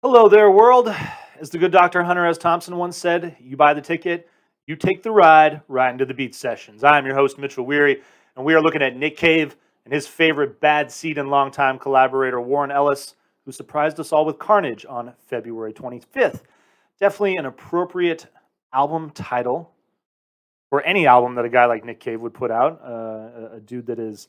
Hello there, world. As the good Dr. Hunter S. Thompson once said, you buy the ticket, you take the ride right into the beat sessions. I'm your host, Mitchell Weary, and we are looking at Nick Cave and his favorite bad seed and longtime collaborator, Warren Ellis, who surprised us all with Carnage on February 25th. Definitely an appropriate album title for any album that a guy like Nick Cave would put out. A dude that is,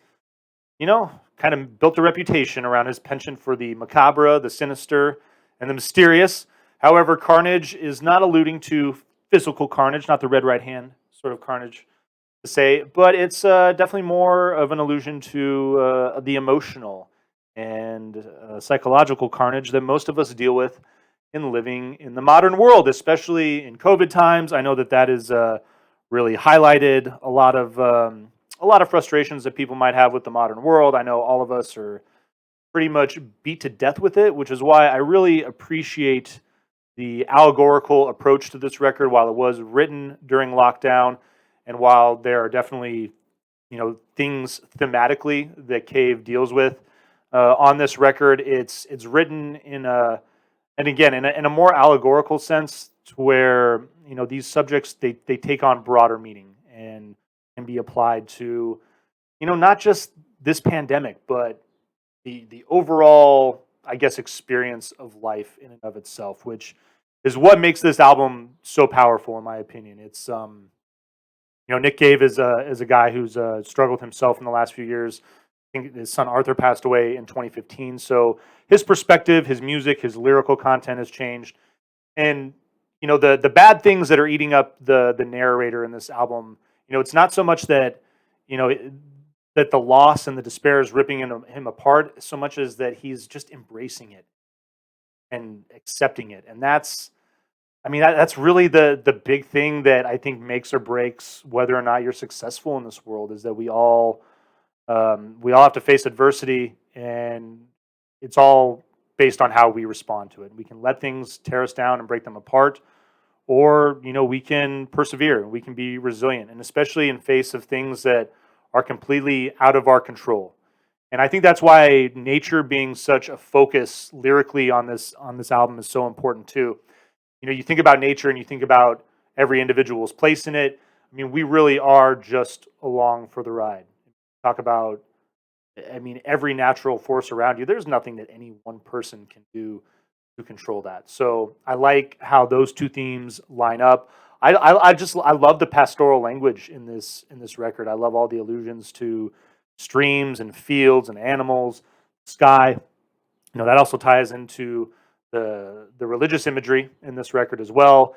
kind of built a reputation around his penchant for the macabre, the sinister, and the mysterious. However, Carnage is not alluding to physical carnage, not the Red Right Hand sort of carnage to say, but it's definitely more of an allusion to the emotional and psychological carnage that most of us deal with in living in the modern world, especially in COVID times. I know that that is really highlighted a lot of frustrations that people might have with the modern world. I know all of us are pretty much beat to death with it, which is why I really appreciate the allegorical approach to this record. While it was written during lockdown, and while there are definitely things thematically that Cave deals with on this record, it's written in a and again in a more allegorical sense, to where these subjects they take on broader meaning and can be applied to not just this pandemic, but the overall, I guess, experience of life in and of itself, which is what makes this album so powerful, in my opinion. It's Nick Cave is a guy who's struggled himself in the last few years. I think his son Arthur passed away in 2015, so his perspective, his music, his lyrical content has changed, and the bad things that are eating up the narrator in this album. It's not so much that you know that the loss and the despair is ripping him apart, so much as that he's just embracing it and accepting it. And that's really the big thing that I think makes or breaks whether or not you're successful in this world, is that we all have to face adversity, and it's all based on how we respond to it. We can let things tear us down and break them apart, or we can persevere, we can be resilient, and especially in face of things that are completely out of our control. And I think that's why nature being such a focus lyrically on this album is so important too. You think about nature and you think about every individual's place in it. I mean, we really are just along for the ride. Talk about, I memean, every natural force around you. There's nothing that any one person can do to control that. So I like how those two themes line up. I love the pastoral language in this record. I love all the allusions to streams and fields and animals, sky. That also ties into the religious imagery in this record as well.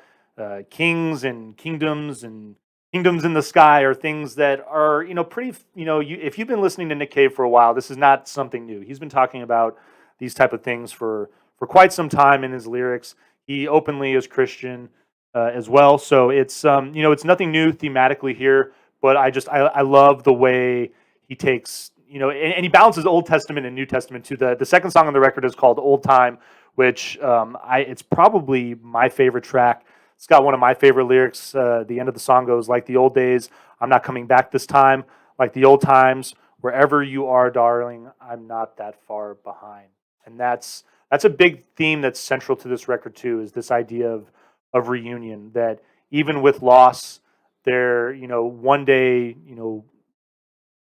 Kings and kingdoms in the sky are things that are pretty. If you've been listening to Nick Cave for a while, this is not something new. He's been talking about these type of things for quite some time in his lyrics. He openly is Christian as well, so it's nothing new thematically here. But I love the way he takes and he balances Old Testament and New Testament too. The second song on the record is called Old Time, which it's probably my favorite track. It's got one of my favorite lyrics. The end of the song goes, "Like the old days, I'm not coming back this time. Like the old times, wherever you are, darling, I'm not that far behind." And that's a big theme that's central to this record too. Is this idea of reunion, that even with loss, there one day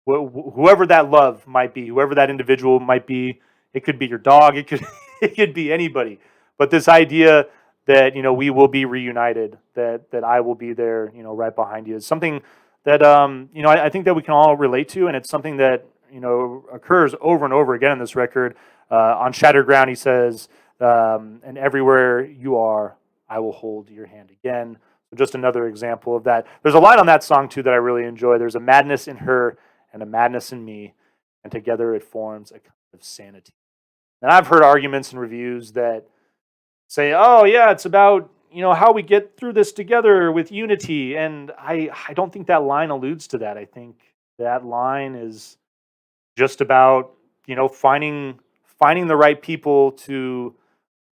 whoever that love might be, whoever that individual might be, it could be your dog, it could it could be anybody. But this idea that we will be reunited, that I will be there, right behind you, is something that I think that we can all relate to, and it's something that occurs over and over again in this record. On Shattered Ground, he says, "And everywhere you are, I will hold your hand again." So just another example of that. There's a line on that song too that I really enjoy. "There's a madness in her and a madness in me, and together it forms a kind of sanity." And I've heard arguments and reviews that say, "Oh yeah, it's about how we get through this together with unity," and I don't think that line alludes to that. I think that line is just about finding the right people to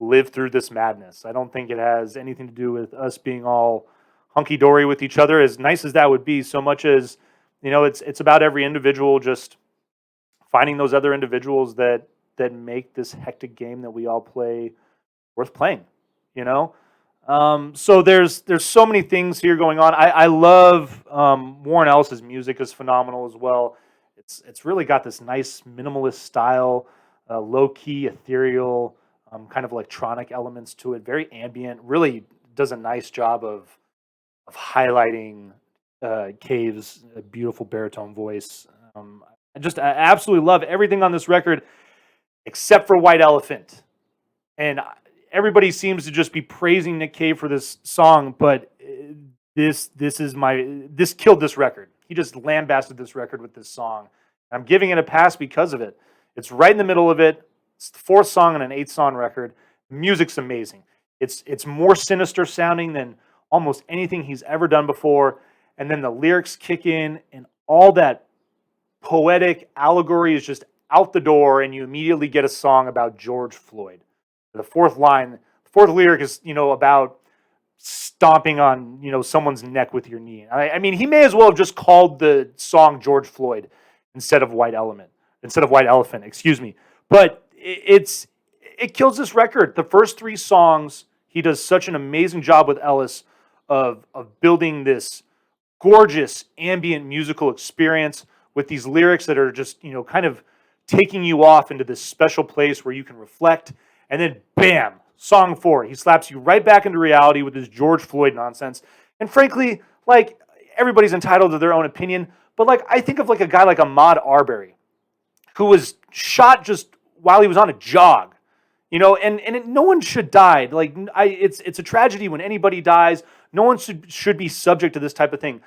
live through this madness. I don't think it has anything to do with us being all hunky dory with each other, as nice as that would be. So much as it's about every individual just finding those other individuals that make this hectic game that we all play worth playing, you know? So there's so many things here going on. I love Warren Ellis's music is phenomenal as well. It's really got this nice minimalist style, low key, ethereal, kind of electronic elements to it. Very ambient. Really does a nice job of highlighting Cave's beautiful baritone voice. I absolutely love everything on this record except for White Elephant. And everybody seems to just be praising Nick Cave for this song, but this killed this record. He just lambasted this record with this song. I'm giving it a pass because of it. It's right in the middle of it. It's the fourth song on an 8-song record. The music's amazing. It's more sinister sounding than almost anything he's ever done before. And then the lyrics kick in, and all that poetic allegory is just out the door, and you immediately get a song about George Floyd. The fourth lyric is, about stomping on, someone's neck with your knee. I mean, he may as well have just called the song George Floyd instead of White Elephant, excuse me. But it kills this record. The first 3 songs, he does such an amazing job with Ellis of building this gorgeous ambient musical experience with these lyrics that are just, kind of taking you off into this special place where you can reflect. And then, bam, song 4. He slaps you right back into reality with this George Floyd nonsense. And frankly, everybody's entitled to their own opinion, but I think of a guy like Ahmaud Arbery, who was shot just while he was on a jog, and no one should die. It's a tragedy when anybody dies. No one should be subject to this type of thing.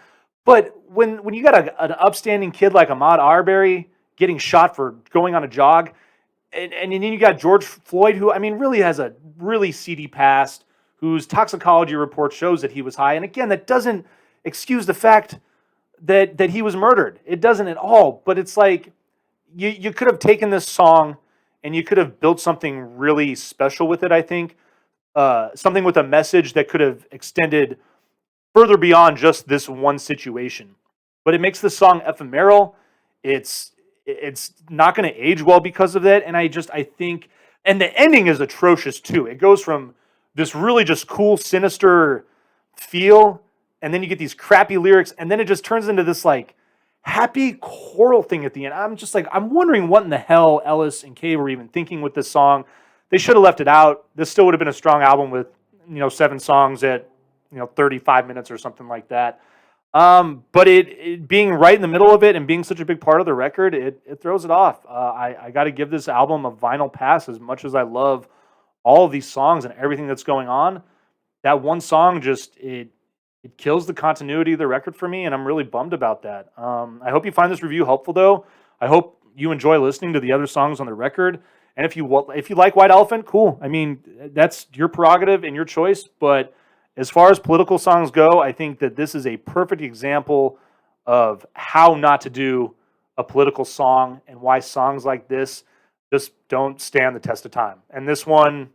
But when you got an upstanding kid like Ahmaud Arbery getting shot for going on a jog, and then you got George Floyd, who, really has a really seedy past, whose toxicology report shows that he was high. And again, that doesn't excuse the fact that he was murdered. It doesn't at all. But it's you could have taken this song and you could have built something really special with it, I think. Something with a message that could have extended further beyond just this one situation. But it makes the song ephemeral. It's not going to age well because of that. And I think, and the ending is atrocious too. It goes from this really just cool, sinister feel, and then you get these crappy lyrics, and then it just turns into this happy choral thing at the end. I'm wondering what in the hell Ellis and Cave were even thinking with this song. They should have left it out. This still would have been a strong album with 7 songs at 35 minutes or something like that. But it being right in the middle of it and being such a big part of the record, it throws it off. I got to give this album a vinyl pass. As much as I love all of these songs and everything that's going on, that one song just it kills the continuity of the record for me, and I'm really bummed about that. I hope you find this review helpful, though. I hope you enjoy listening to the other songs on the record. And if you like White Elephant, cool. That's your prerogative and your choice. But as far as political songs go, I think that this is a perfect example of how not to do a political song and why songs like this just don't stand the test of time. And this one,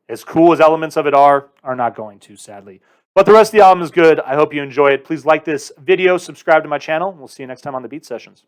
as cool as elements of it are not going to, sadly. But the rest of the album is good. I hope you enjoy it. Please like this video, subscribe to my channel. We'll see you next time on the Beat Sessions.